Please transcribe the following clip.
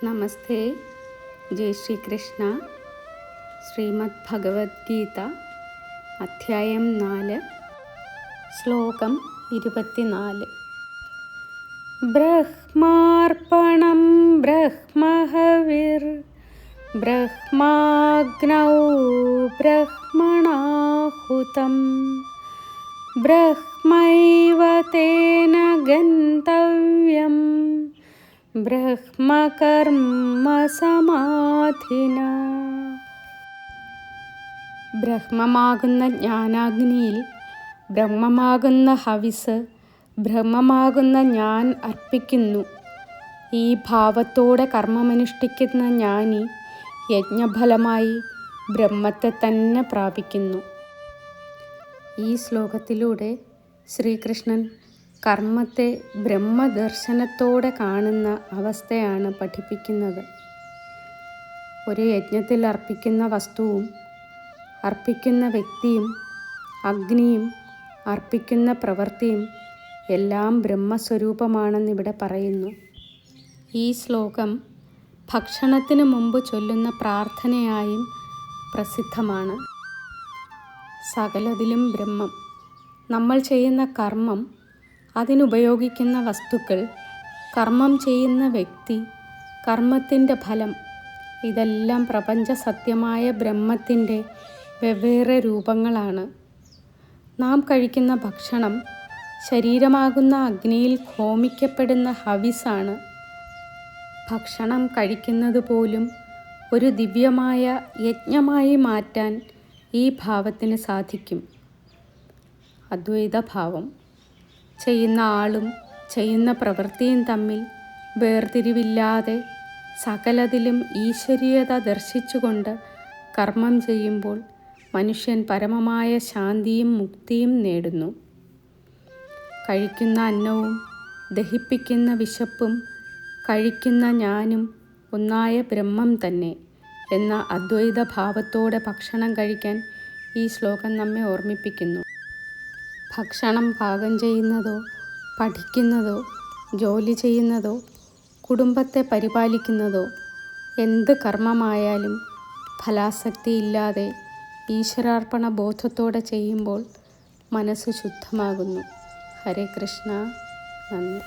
നമസ്തേ. ജയ് ശ്രീകൃഷ്ണ. ശ്രീമദ് ഭഗവത്ഗീത അധ്യായം 4 ശ്ലോകം 24. ബ്രഹ്മാർപ്പണം ബ്രഹ്മഹവിർ ബ്രഹ്മാഗ്നൗ ബ്രഹ്മണാഹുതം ബ്രഹ്മൈവ തേന ഗന്തവ്യം ബ്രഹ്മകർമ്മ സമാധിന. ബ്രഹ്മമാകുന്ന ജ്ഞാനാഗ്നിയിൽ ബ്രഹ്മമാകുന്ന ഹവിസ് ബ്രഹ്മമാകുന്ന ഞാൻ അർപ്പിക്കുന്നു. ഈ ഭാവത്തോടെ കർമ്മമനുഷ്ഠിക്കുന്ന ജ്ഞാനി യജ്ഞഫലമായി ബ്രഹ്മത്തെ തന്നെ പ്രാപിക്കുന്നു. ഈ ശ്ലോകത്തിലൂടെ ശ്രീകൃഷ്ണൻ കർമ്മത്തെ ബ്രഹ്മദർശനത്തോടെ കാണുന്ന അവസ്ഥയാണ് പഠിപ്പിക്കുന്നത്. ഒരു യജ്ഞത്തിൽ അർപ്പിക്കുന്ന വസ്തുവും അർപ്പിക്കുന്ന വ്യക്തിയും അഗ്നിയും അർപ്പിക്കുന്ന പ്രവൃത്തിയും എല്ലാം ബ്രഹ്മസ്വരൂപമാണെന്നിവിടെ പറയുന്നു. ഈ ശ്ലോകം ഭക്ഷണത്തിന് മുമ്പ് ചൊല്ലുന്ന പ്രാർത്ഥനയായും പ്രസിദ്ധമാണ്. സകലതിലും ബ്രഹ്മം. നമ്മൾ ചെയ്യുന്ന കർമ്മം, അതിനുപയോഗിക്കുന്ന വസ്തുക്കൾ, കർമ്മം ചെയ്യുന്ന വ്യക്തി, കർമ്മത്തിൻ്റെ ഫലം, ഇതെല്ലാം പ്രപഞ്ച സത്യമായ ബ്രഹ്മത്തിൻ്റെ വെവ്വേറെ രൂപങ്ങളാണ്. നാം കഴിക്കുന്ന ഭക്ഷണം ശരീരമാകുന്ന അഗ്നിയിൽ ഹോമിക്കപ്പെടുന്ന ഹവിസാണ്. ഭക്ഷണം കഴിക്കുന്നത് പോലും ഒരു ദിവ്യമായ യജ്ഞമായി മാറ്റാൻ ഈ ഭാവത്തിന് സാധിക്കും. അദ്വൈതഭാവം. ചെയ്യുന്ന ആളും ചെയ്യുന്ന പ്രവൃത്തിയും തമ്മിൽ വേർതിരിവില്ലാതെ സകലതിലും ഈശ്വരീയത ദർശിച്ചുകൊണ്ട് കർമ്മം ചെയ്യുമ്പോൾ മനുഷ്യൻ പരമമായ ശാന്തിയും മുക്തിയും നേടുന്നു. കഴിക്കുന്ന അന്നവും ദഹിപ്പിക്കുന്ന വിശപ്പും കഴിക്കുന്ന ഞാനും ഒന്നായ ബ്രഹ്മം തന്നെ എന്ന അദ്വൈതഭാവത്തോടെ ഭക്ഷണം കഴിക്കാൻ ഈ ശ്ലോകം നമ്മെ ഓർമ്മിപ്പിക്കുന്നു. ഭക്ഷണം പാകം ചെയ്യുന്നതോ പഠിക്കുന്നതോ ജോലി ചെയ്യുന്നതോ കുടുംബത്തെ പരിപാലിക്കുന്നതോ എന്ത് കർമ്മമായാലും ഫലാസക്തിയില്ലാതെ ഈശ്വരാർപ്പണ ബോധത്തോടെ ചെയ്യുമ്പോൾ മനസ്സ് ശുദ്ധമാകുന്നു. ഹരേ കൃഷ്ണ. നന്ദി.